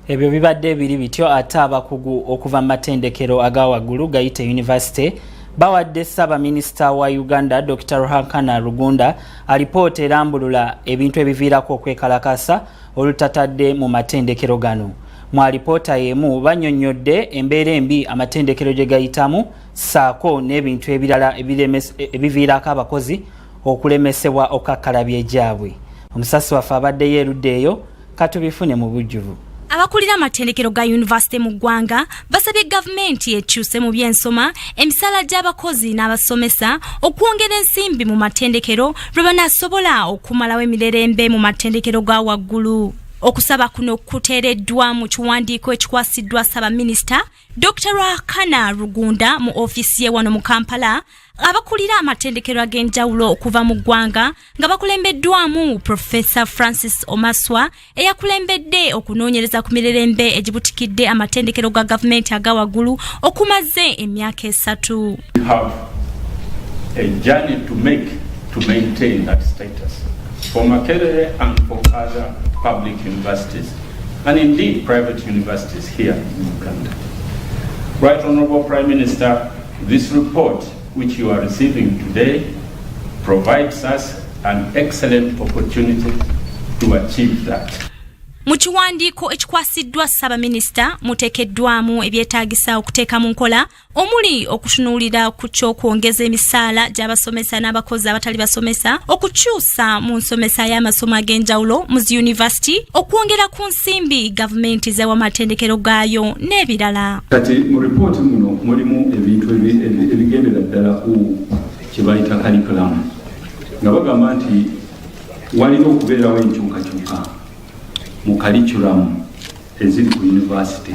Ebyo bibadde biri bityo ate abakugu okuva mu matendekero aga waggulu gayite University bawadde Ssaabaminisita wa Uganda Dr. Ruhakana Rugunda alipoota erambulula ebintu ebiviirako okwekalakasa olutatadde mu matendekero gano. Mu alipoota y'emu bannyonnyodde embeera embi amatendekero gye gayitamu ssaako n'ebintu ebirala ebiviirako abakozi okulemesebwa okukakkalabya egyabwe. Omusasi waffe abadde yeerudde eyo katubifune mu bujjuvu. Abakulira amatendekero ga University mu ggwanga basabye gavumenti ekyuse mu byensoma emisala gy'abakozi n'abasomesa okwongera ensimbi mu matendekero lwe banaasobola okumalawo emirerembe mu matendekero ga waggulu. Okusaba kuno kuteereddwa mu kiwandiiko ekikwasiddwa Ssaabaminisita Dr. Ruhakana Rugunda mu ofiisi ye wano mu Kampala abakulira amatendekero ag'enjawulo okuva mu ggwanga nga bakulembeddwamu Professor Francis Omaswa eyakulembedde okunoonyereza ku mirerembe egibutikidde amatendekero ga gavumenti aga waggulu okumaze emyaka 3. We have a journey to make to maintain that status for Makerere and for other public universities and indeed private universities here in Uganda. Right Honourable Prime Minister, this report which you are receiving today provides us an excellent opportunity to achieve that. Mu kiwandiiko ekikwasiddwa Ssaabaminisita muteekeddwamu ebyetaagisa okuteeka mu nkola omuli okutunuulira ku ky'okwongeza emisaala gy'abasomesa n'abakozi abatali basomesa, okukyusa mu nsomesa y'amasomo ag'enjawulo mu zi University, okwongera ku nsimbi gavumenti zewa matendekero gaayo n'ebirala. Kati mu ripooti muno mulimu ebintu ebigendera ddala ku kye bayita curriculum nga bagamba nti walina okubeerawo enkyukakyuka mu curriculum eziri ku university.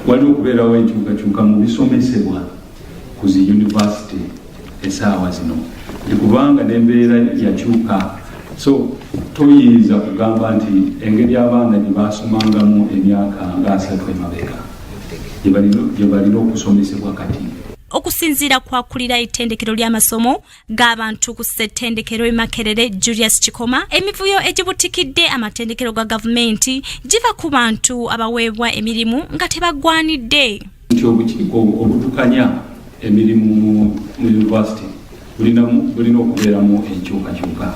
Waliwo okubeerawo enkyukakyuka mu bisomesebwa ku zi university essaawa zino kubanga n'embeera yakyuka, so toyinza kugamba nti engeri abaana gye basomangamu emyaka nga 3 emabega gye balina okusomesebwa kati. Okusinziira kwakulira ettendekero ly'amasomo g'abantu ku ssettendekero Makerere Julius Kikoma, emivuyo egibutikidde amatendekero ga gavumenti giva ku bantu abaweebwa emirimu nga tebaggwanidde. Nti obukiiko obutukanya emirimu mu university bulina okubeeramu enkyukakyuka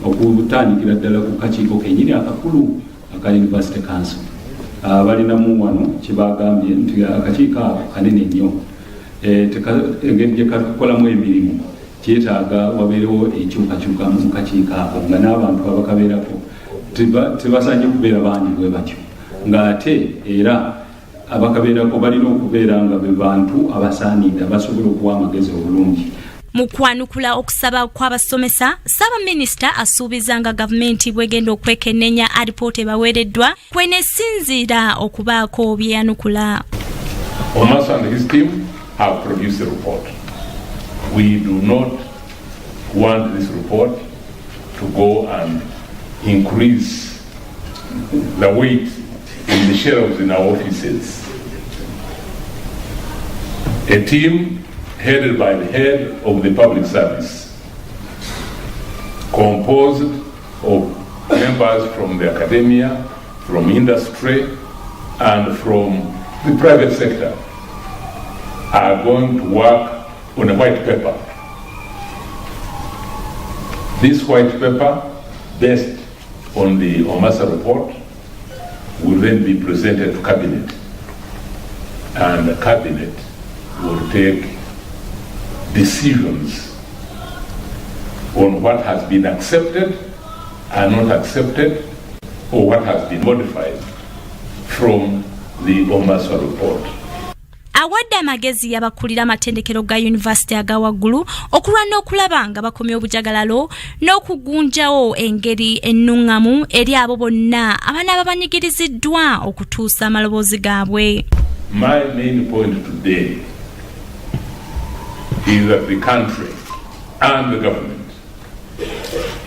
okutandikira ddala ku kakiiko kenyini akakulu aka University Council. Balinamu wano kyebagambye nti akakiiko ako kanene nnyo. Engeri gye kakolamu emirimu kyetaaga wabeerewo enkyukakyuka mu kakiiko ako nga n'abantu abakabeerako tebasaanye kubeera bangi bwe batyo, ng'ate era abakabeerako balina okubeera nga be bantu abasaanidde abasobola okuwa amagezi obulungi. Mu kwanukula okusaba kw'abasomesa, Ssaabaminisita asuubiza nga gavumenti bwegenda okwekenneenya alipoota ebaweereddwa kwenesinziira okubaako bye yanukula. Omaswa and his team have produced a report. We do not want this report to go and increase the weight in the shelves in our offices. A team headed by the head of the public service, composed of members from the academia, from industry, and from the private sector, are going to work on a white paper. This white paper, based on the Omasa report, will then be presented to Cabinet, and the Cabinet will take decisions on what has been accepted and not accepted, or what has been modified from the Omasa report. Awadde amagezi y'abakulira amatendekero ga University aga waggulu okulwana okulaba nga bakomya obujagalalo n'okugunjawo engeri ennungamu eri abo bonna abanaaba banyigiriziddwa okutuusa amaloboozi gaabwe. My main point today is that the country and the government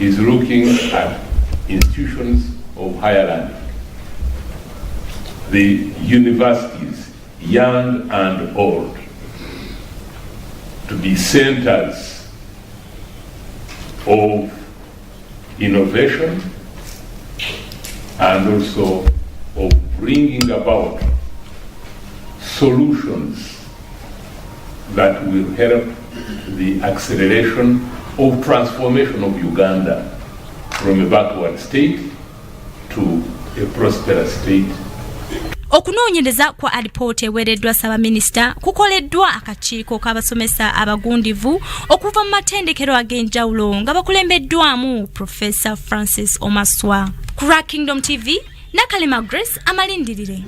is looking at institutions of higher learning, the universities, young and old, to be centers of innovation and also of bringing about solutions that will help the acceleration of transformation of Uganda from a backward state to a prosperous state. Okunoonyereza kwa alipoota eweereddwa Ssaabaminisita kukoleddwa akakiiko k'abasomesa abagundivu okuva mu matendekero ag'enjawulo nga bakulembeddwamu Professor Francis Omaswa. Ku Kingdom TV, Nakalema Grace, Amalindilire.